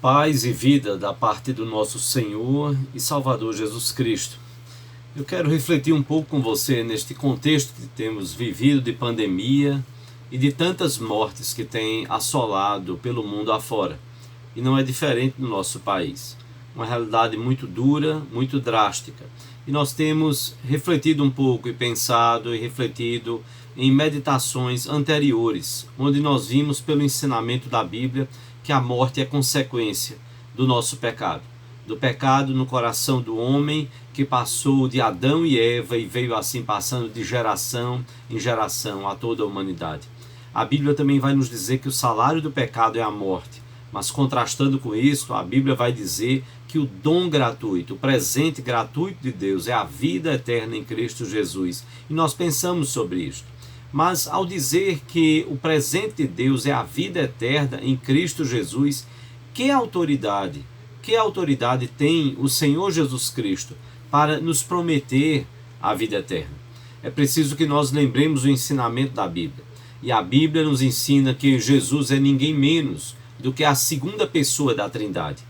Paz e vida da parte do nosso Senhor e Salvador Jesus Cristo. Eu quero refletir um pouco com você neste contexto que temos vivido de pandemia e de tantas mortes que têm assolado pelo mundo afora. E não é diferente no nosso país. Uma realidade muito dura, muito drástica. E nós temos refletido um pouco e pensado e refletido em meditações anteriores, onde nós vimos pelo ensinamento da Bíblia que a morte é consequência do nosso pecado. Do pecado no coração do homem que passou de Adão e Eva e veio assim passando de geração em geração a toda a humanidade. A Bíblia também vai nos dizer que o salário do pecado é a morte. Mas contrastando com isso, a Bíblia vai dizer que o dom gratuito, o presente gratuito de Deus é a vida eterna em Cristo Jesus. E nós pensamos sobre isso. Mas ao dizer que o presente de Deus é a vida eterna em Cristo Jesus, que autoridade tem o Senhor Jesus Cristo para nos prometer a vida eterna? É preciso que nós lembremos o ensinamento da Bíblia. E a Bíblia nos ensina que Jesus é ninguém menos do que a segunda pessoa da Trindade.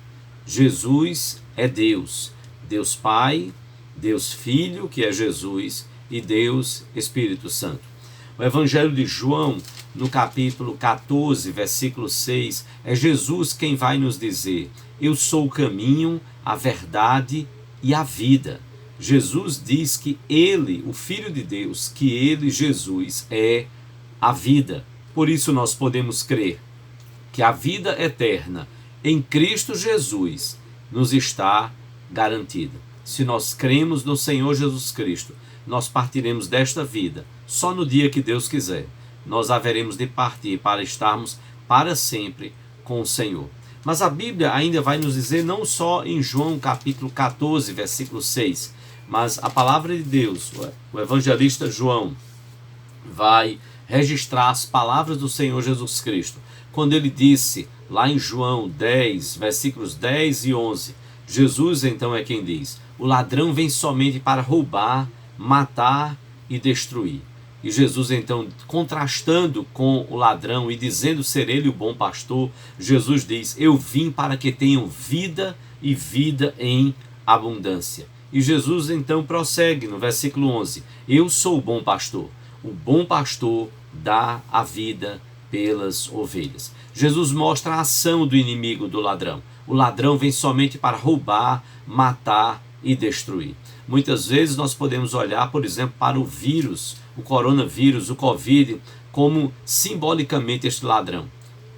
Jesus é Deus, Deus Pai, Deus Filho, que é Jesus, e Deus Espírito Santo. O Evangelho de João, no capítulo 14, versículo 6, é Jesus quem vai nos dizer: eu sou o caminho, a verdade e a vida. Jesus diz que Ele, o Filho de Deus, que Ele, Jesus, é a vida. Por isso nós podemos crer que a vida eterna em Cristo Jesus nos está garantida. Se nós cremos no Senhor Jesus Cristo, nós partiremos desta vida só no dia que Deus quiser. Nós haveremos de partir para estarmos para sempre com o Senhor. Mas a Bíblia ainda vai nos dizer, não só em João capítulo 14, versículo 6, mas a palavra de Deus, o evangelista João, vai registrar as palavras do Senhor Jesus Cristo, quando ele disse, lá em João 10, versículos 10 e 11, Jesus então é quem diz: o ladrão vem somente para roubar, matar e destruir. E Jesus então, contrastando com o ladrão e dizendo ser ele o bom pastor, Jesus diz: eu vim para que tenham vida e vida em abundância. E Jesus então prossegue no versículo 11: eu sou o bom pastor dá a vida pelas ovelhas. Jesus mostra a ação do inimigo do ladrão. O ladrão vem somente para roubar, matar e destruir. Muitas vezes nós podemos olhar, por exemplo, para o vírus, o coronavírus, o Covid, como simbolicamente este ladrão.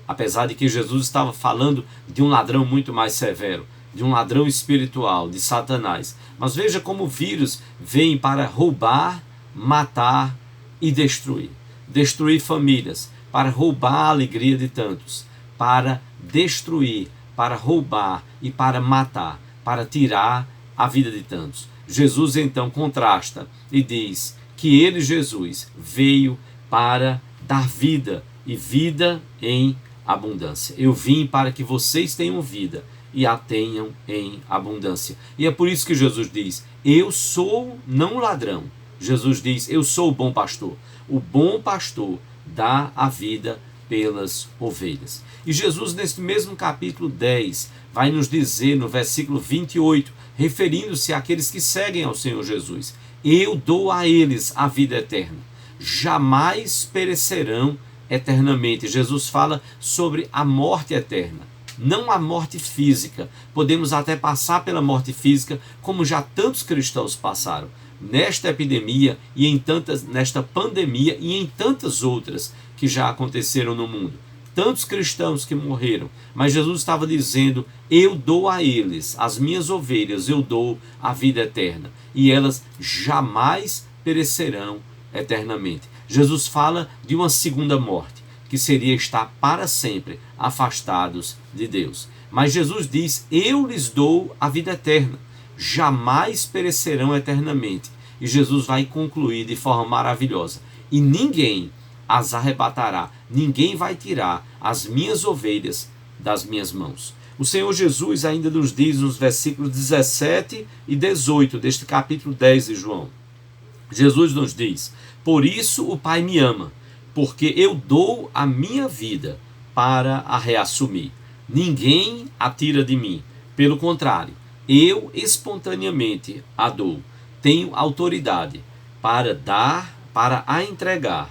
Apesar de que Jesus estava falando de um ladrão muito mais severo, de um ladrão espiritual, de Satanás. Mas veja como o vírus vem para roubar, matar e destruir. Destruir famílias, para roubar a alegria de tantos, para destruir, para roubar e para matar, para tirar a vida de tantos. Jesus então contrasta e diz que ele, Jesus, veio para dar vida e vida em abundância. Eu vim para que vocês tenham vida e a tenham em abundância. E é por isso que Jesus diz: eu sou não o ladrão. Jesus diz: eu sou o bom pastor. O bom pastor dá a vida pelas ovelhas. E Jesus, nesse mesmo capítulo 10, vai nos dizer no versículo 28, referindo-se àqueles que seguem ao Senhor Jesus: eu dou a eles a vida eterna, jamais perecerão eternamente. Jesus fala sobre a morte eterna, não a morte física. Podemos até passar pela morte física, como já tantos cristãos passaram nesta epidemia e nesta pandemia e em tantas outras que já aconteceram no mundo. Tantos cristãos que morreram, mas Jesus estava dizendo: eu dou a eles, as minhas ovelhas, eu dou a vida eterna, e elas jamais perecerão eternamente. Jesus fala de uma segunda morte, que seria estar para sempre afastados de Deus. Mas Jesus diz: eu lhes dou a vida eterna, jamais perecerão eternamente. E Jesus vai concluir de forma maravilhosa: e ninguém as arrebatará, ninguém vai tirar as minhas ovelhas das minhas mãos. O Senhor Jesus ainda nos diz nos versículos 17 e 18 deste capítulo 10 de João. Jesus nos diz: por isso o Pai me ama, porque eu dou a minha vida para a reassumir. Ninguém a tira de mim. Pelo contrário, eu espontaneamente a dou. Tenho autoridade para dar, para a entregar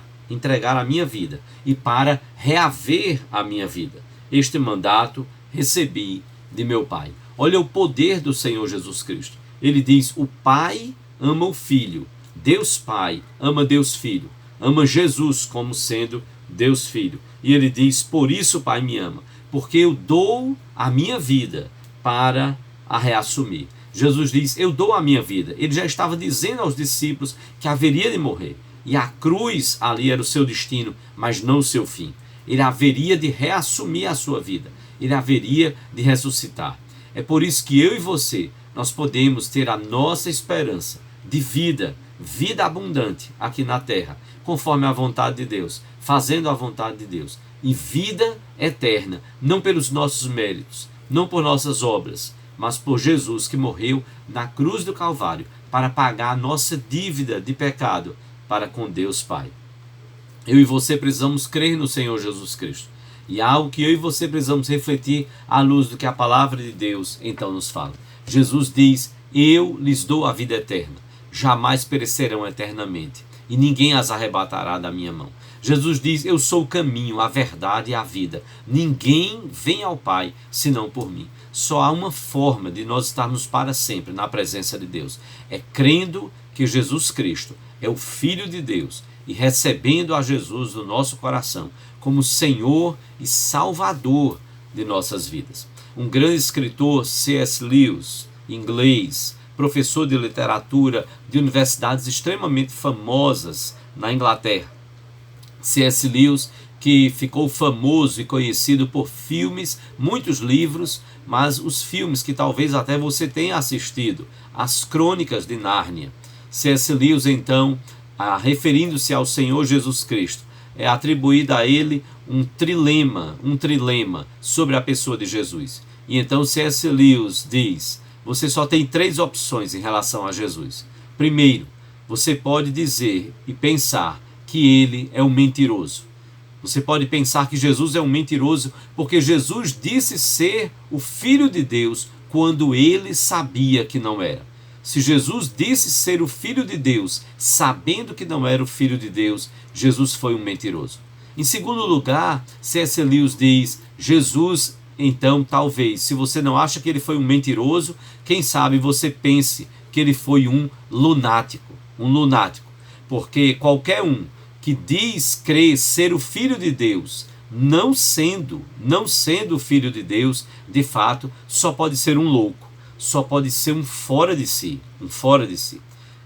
a minha vida e para reaver a minha vida. Este mandato recebi de meu Pai. Olha o poder do Senhor Jesus Cristo. Ele diz: o Pai ama o Filho. Deus Pai ama Deus Filho. Ama Jesus como sendo Deus Filho. E ele diz: por isso o Pai me ama, porque eu dou a minha vida para a reassumir. Jesus diz: eu dou a minha vida. Ele já estava dizendo aos discípulos que haveria de morrer. E a cruz ali era o seu destino, mas não o seu fim. Ele haveria de reassumir a sua vida. Ele haveria de ressuscitar. É por isso que eu e você, nós podemos ter a nossa esperança de vida, vida abundante aqui na terra, conforme a vontade de Deus, fazendo a vontade de Deus. E vida eterna, não pelos nossos méritos, não por nossas obras, mas por Jesus que morreu na cruz do Calvário para pagar a nossa dívida de pecado para com Deus Pai. Eu e você precisamos crer no Senhor Jesus Cristo. E há algo que eu e você precisamos refletir à luz do que a palavra de Deus então nos fala. Jesus diz: eu lhes dou a vida eterna, jamais perecerão eternamente, e ninguém as arrebatará da minha mão. Jesus diz: eu sou o caminho, a verdade e a vida. Ninguém vem ao Pai senão por mim. Só há uma forma de nós estarmos para sempre na presença de Deus. É crendo que Jesus Cristo é o Filho de Deus e recebendo a Jesus no nosso coração como Senhor e Salvador de nossas vidas. Um grande escritor, C.S. Lewis, inglês, professor de literatura de universidades extremamente famosas na Inglaterra. C.S. Lewis, que ficou famoso e conhecido por filmes, muitos livros, mas os filmes que talvez até você tenha assistido, As Crônicas de Nárnia. C.S. Lewis, então, referindo-se ao Senhor Jesus Cristo, é atribuído a ele um trilema sobre a pessoa de Jesus. E então C.S. Lewis diz: você só tem 3 opções em relação a Jesus. Primeiro, você pode dizer e pensar que ele é um mentiroso. Você pode pensar que Jesus é um mentiroso porque Jesus disse ser o Filho de Deus quando ele sabia que não era. Se Jesus disse ser o Filho de Deus, sabendo que não era o Filho de Deus, Jesus foi um mentiroso. Em segundo lugar, C.S. Lewis diz: Jesus, então, talvez, se você não acha que ele foi um mentiroso, quem sabe você pense que ele foi um lunático. Porque qualquer um que diz crer ser o Filho de Deus, não sendo o Filho de Deus, de fato, só pode ser um louco. Só pode ser um fora de si.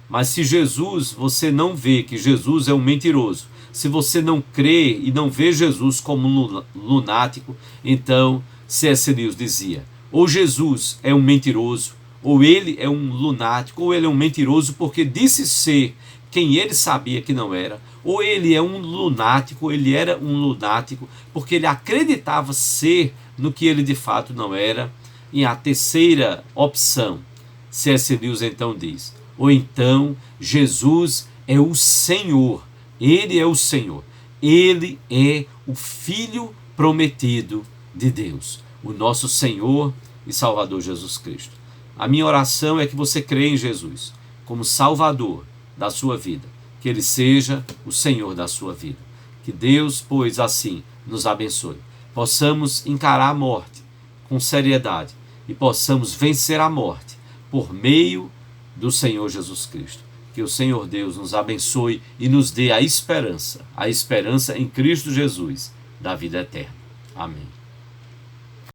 Mas se Jesus, você não vê que Jesus é um mentiroso, se você não crê e não vê Jesus como um lunático, então C.S. Lewis dizia: ou Jesus é um mentiroso, ou ele é um lunático, ou ele é um mentiroso porque disse ser quem ele sabia que não era, ou ele é um lunático, ele era um lunático porque ele acreditava ser no que ele de fato não era. E a terceira opção, C.S. Lewis então diz: ou então Jesus é o Senhor, ele é o Senhor, ele é o Filho prometido de Deus, o nosso Senhor e Salvador Jesus Cristo. A minha oração é que você crê em Jesus como Salvador da sua vida, que ele seja o Senhor da sua vida. Que Deus, pois, assim nos abençoe, possamos encarar a morte com seriedade e possamos vencer a morte por meio do Senhor Jesus Cristo. Que o Senhor Deus nos abençoe e nos dê a esperança em Cristo Jesus da vida eterna. Amém.